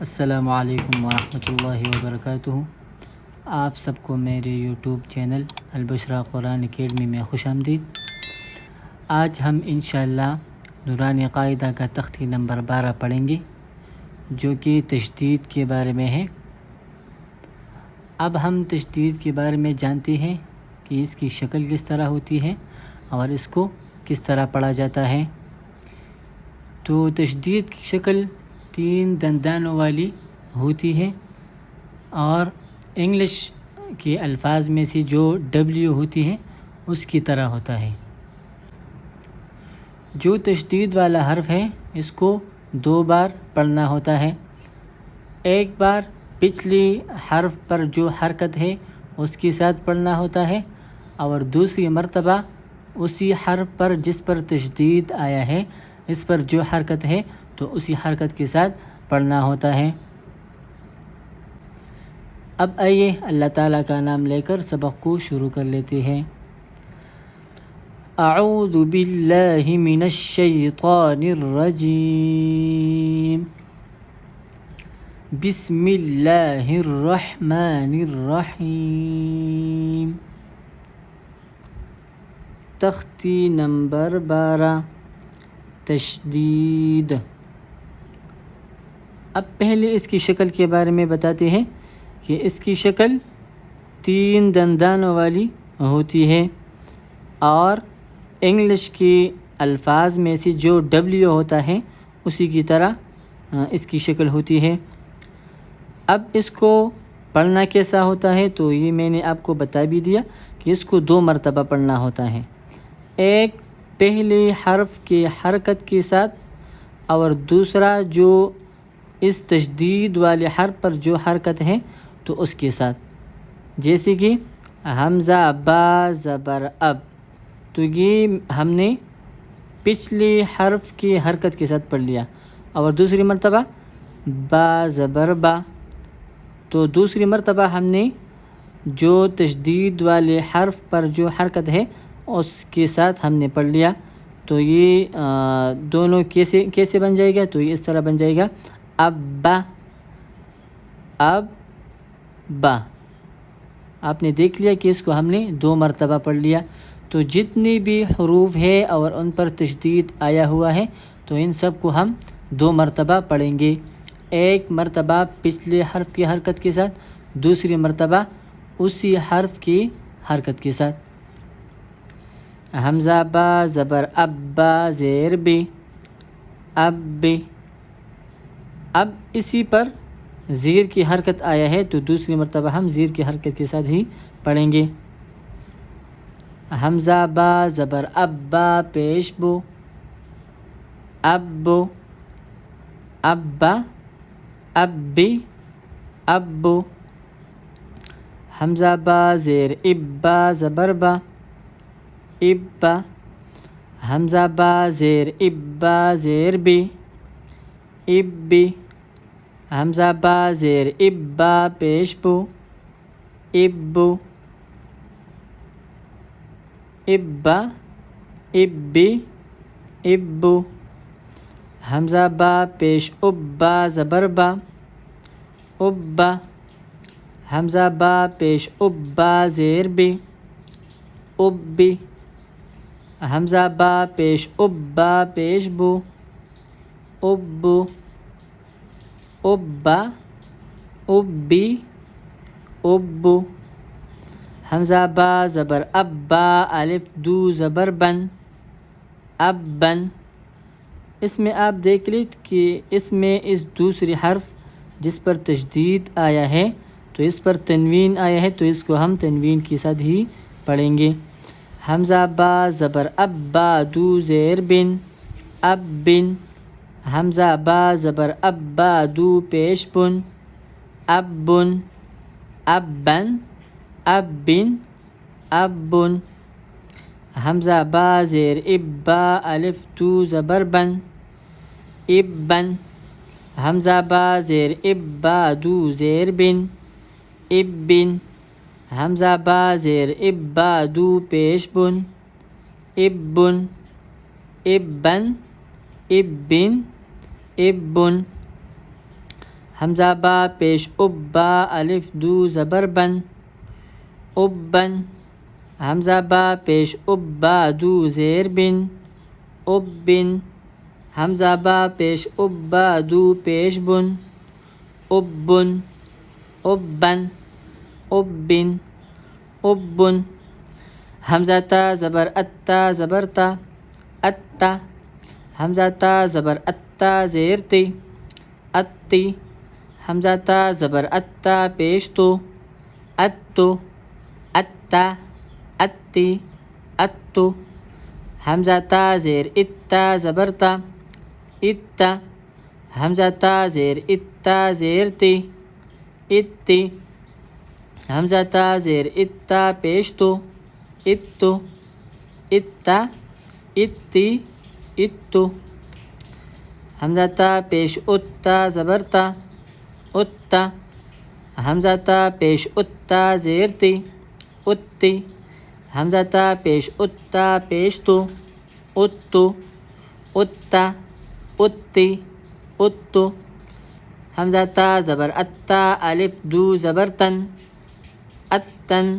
السلام علیکم ورحمۃ اللہ وبرکاتہ۔ آپ سب کو میرے یوٹیوب چینل البشرا قرآن اکیڈمی میں خوش آمدید۔ آج ہم انشاءاللہ نورانی قاعدہ کا تختی نمبر 12 پڑھیں گے، جو کہ تشدید کے بارے میں ہے۔ اب ہم تشدید کے بارے میں جانتے ہیں کہ اس کی شکل کس طرح ہوتی ہے اور اس کو کس طرح پڑھا جاتا ہے۔ تو تشدید کی شکل 3 دندانوں والی ہوتی ہے اور انگلش کے الفاظ میں سے جو ڈبلیو ہوتی ہے اس کی طرح ہوتا ہے۔ جو تشدید والا حرف ہے اس کو 2 بار پڑھنا ہوتا ہے۔ ایک بار پچھلی حرف پر جو حرکت ہے اس کے ساتھ پڑھنا ہوتا ہے، اور دوسری مرتبہ اسی حرف پر جس پر تشدید آیا ہے اس پر جو حرکت ہے تو اسی حرکت کے ساتھ پڑھنا ہوتا ہے۔ اب آئیے اللہ تعالیٰ کا نام لے کر سبق کو شروع کر لیتے ہیں۔ اعوذ باللہ من الشیطان الرجیم، بسم اللہ الرحمن الرحیم۔ تختی نمبر 12، تشدید۔ اب پہلے اس کی شکل کے بارے میں بتاتے ہیں کہ اس کی شکل 3 دندانوں والی ہوتی ہے، اور انگلش کے الفاظ میں سے جو ڈبلیو ہوتا ہے اسی کی طرح اس کی شکل ہوتی ہے۔ اب اس کو پڑھنا کیسا ہوتا ہے تو یہ میں نے آپ کو بتا بھی دیا کہ اس کو 2 مرتبہ پڑھنا ہوتا ہے، ایک پہلے حرف کے حرکت کے ساتھ اور دوسرا جو اس تشدید والے حرف پر جو حرکت ہے تو اس کے ساتھ۔ جیسے کہ حمزہ با زبر اب، تو یہ ہم نے پچھلے حرف کی حرکت کے ساتھ پڑھ لیا، اور دوسری مرتبہ با زبر با، تو دوسری مرتبہ ہم نے جو تشدید والے حرف پر جو حرکت ہے اس کے ساتھ ہم نے پڑھ لیا۔ تو یہ دونوں کیسے بن جائے گا، تو یہ اس طرح بن جائے گا اب با۔ آپ نے دیکھ لیا کہ اس کو ہم نے 2 مرتبہ پڑھ لیا۔ تو جتنی بھی حروف ہے اور ان پر تشدید آیا ہوا ہے تو ان سب کو ہم 2 مرتبہ پڑھیں گے، ایک مرتبہ پچھلے حرف کی حرکت کے ساتھ، دوسری مرتبہ اسی حرف کی حرکت کے ساتھ۔ حمزہ با زبر اب با زیر بی، اب بی۔ اب اسی پر زیر کی حرکت آیا ہے تو دوسری مرتبہ ہم زیر کی حرکت کے ساتھ ہی پڑھیں گے۔ حمزہ با زبر اب با پیش بو، اب بو، اب با، اب بی، اب بو۔ حمزہ با زیر اب با زبر با، اب با۔ حمزہ با زیر اب با زیر بی، اب بی۔ حمزہ با زیر اب با پیش بو، اب بو، اب با، اب بی، اب بو۔ حمزہ با پیش اب با زبر با، اب با۔ حمزہ با پیش اب با زیر بی، اب بی۔ حمزہ با پیش اب با پیش بو، اب بو، اب با، اب بی، اب بو۔ حمزہ با زبر اب با الف دو زبر بن، اب بن۔ اس میں آپ دیکھ لیجیے کہ اس میں اس دوسری حرف جس پر تشدید آیا ہے تو اس پر تنوین آیا ہے، تو اس کو ہم تنوین کے ساتھ ہی پڑھیں گے۔ حمزہ با زبر اب با دو زیر بن، اب بن۔ حمزہ با زبر اب با دو پیش بن، اب بن، اب بن، اب بن، اب بن۔ حمزہ با زیر اب با الف دو زبر بن، اب بن۔ حمزہ با زیر اب با دو زیر بن، اب بن۔ حمزہ با زیر اب با دو پیش بن، اب بن، اب بن، اب بن، اب بن۔ حمزہ با پیش ابا الف دو زبر بن ابن حمزہ با پیش ابا دو زیر بن ابن حمزہ با پیش ابا دو پیش بن ابن ابن ابن ابن حمزہ تا زبر اتا زبر تا اتا حمزہ تا زبر اتا زیر تی اتی حمزہ تا زبر اتا پیش تو اتو اتا اتی اتو حمزہ تا زیر اتا زبر تا اتا حمزہ تا زیر اتا زیر تی اتی حمزہ تا زیر اتا پیش تو اتو اتا اتی اتو حمزہ تا پیش اتا زبر تا اتا حمزہ تا پیش اتا زیر تی اتی حمزہ تا پیش اتا پیش تو اتو اتا اتی اتو حمزہ تا زبر اتا الف دو زبر تن اتن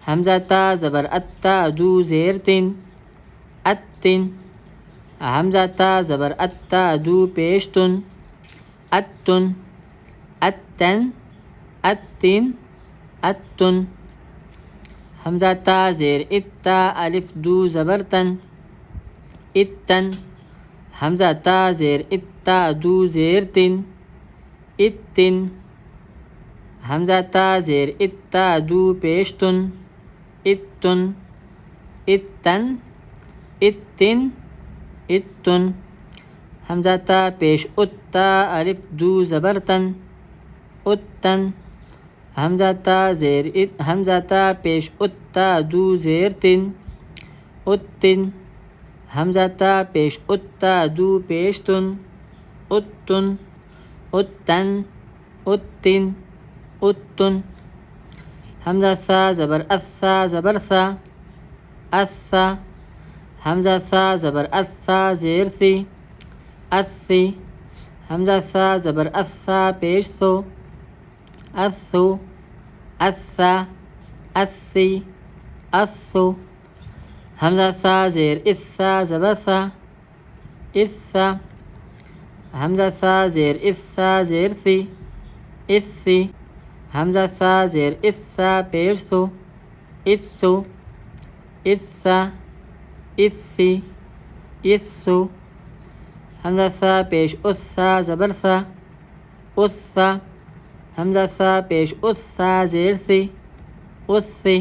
حمزہ تا زبر اتا دو زیر تن اتن حمزہ تا زبر اتا دو پیش تن اتن اتن اتن اتن حمزہ تا زیر اتا الف دو زبر تن اتن حمزہ تا زیر اتا دو زیر تن اتن حمزہ تا زیر اتا دو پیش تن اتن اتن اتن اتن حمزہ تا پیش اتا الف دو زبر تن اتن حمزہ تا زیر حمزہ تا پیش اتا دو زیر تن اتن حمزہ تا پیش اتا دو پیش تن اتن اتن اتن اتن حمزہ ثا زبر اثا زبر ثا اثا حمزہ ثا زبر اثا زیر ثی اثی حمزہ ثا زبر اثا پیش ثو اثو اثا اثی اثو حمزہ ثا زیر اثا زبر ثا اثا حمزہ ثا زیر اثا زیر ثی اثی حمزہ ثا زیر اثا پیش ثو اثو اثا اثی اثو حمزہ ثا پیش اثا زبر ثا اثا حمزہ ثا پیش اثا زیر ثی اثی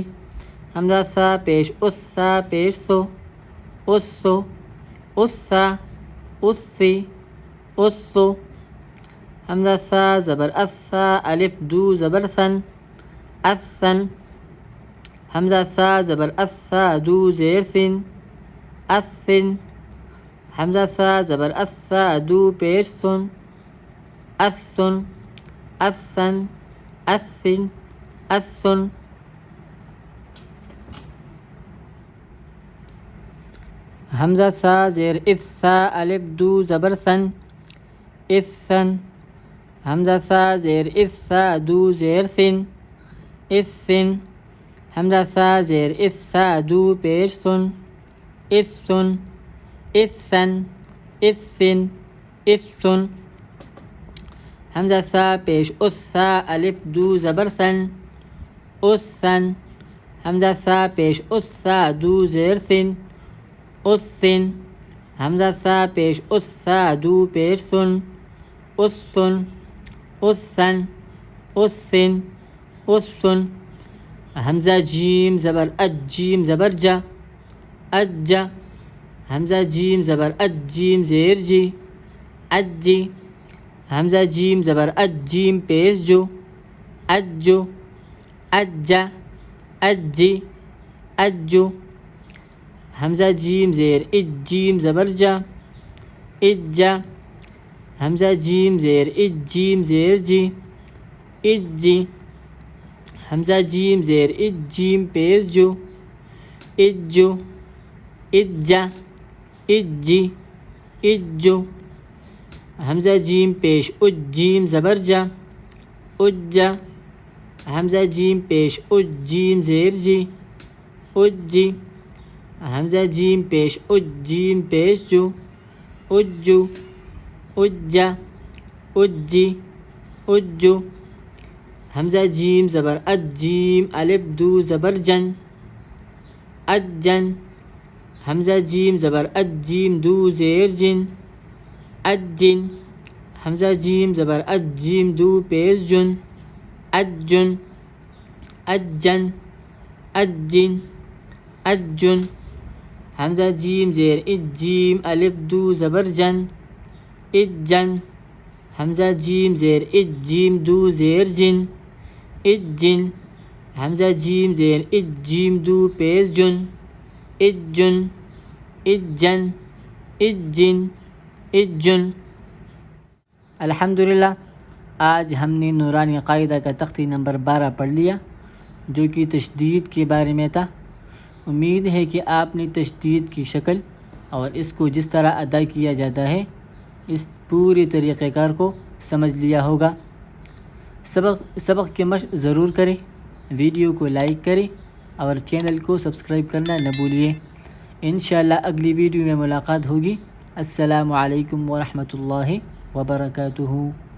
حمزہ ثا پیش اثا پیش ثو اثو اثا اثی اثو حمزہ ثا زبر اثا الف دو زبر ثن اثن حمزہ ثا زبر اثا دو زیر ثن اثن حمزہ ثا زبر اثا دو پیش ثن اثن اثن اثن اثن حمزہ ثا زیر اثا الف دو زبر ثن اثن حمزہ ثا زیر اثا دو زیر ثن اثن حمزہ ثا زیر اثا دو پیش ثن اثن اثن اثن اثن حمزہ ثا پیش اثا الف دو زبر ثن اثن حمزہ ثا پیش اثا دو زیر ثن اثن حمزہ ثا پیش اثا دو پیش ثن اثن اثن اثن اثن حمزہ جیم زبر اج جیم زبر جا اجا حمزہ جیم زبر اج جیم زیر جی اجی حمزہ جیم زبر اج جیم پیش جو اجو اجا اجی اجو حمزہ جیم زیر اج جیم زبر جا اجا حمزہ جیم زیر اج جیم زیر جی اجی حمزہ جیم زیر اج جیم پیش جو اجو اجا اجی اجو حمزہ جیم پیش اج جیم زبر جا اجا حمزہ جیم پیش اج جیم زیر جی اجی حمزہ جیم پیش اج جیم پیش جو اجو اجا اجی اجو حمزہ جیم زبر اج جیم الف دو زبر جن اجن حمزہ جیم زبر اج جیم دو زیر جن اجن حمزہ جیم زبر اج جیم دو پیش جن اجن اجن اجن اجن حمزہ جیم زیر اج جیم الف دو زبر جن اجن حمزہ جیم زیر اج جیم دو زیر جن اجن حمزہ جیم زیر اج جیم دو پیش جن اجن اجن اجن اجن۔ الحمدللہ آج ہم نے نورانی قاعدہ کا تختی نمبر 12 پڑھ لیا جو کہ تشدید کے بارے میں تھا۔ امید ہے کہ آپ نے تشدید کی شکل اور اس کو جس طرح ادا کیا جاتا ہے اس پوری طریقہ کار کو سمجھ لیا ہوگا۔ سبق کی مشق ضرور کریں، ویڈیو کو لائک کریں اور چینل کو سبسکرائب کرنا نہ بھولیے۔ انشاءاللہ اگلی ویڈیو میں ملاقات ہوگی۔ السلام علیکم ورحمۃ اللہ وبرکاتہ۔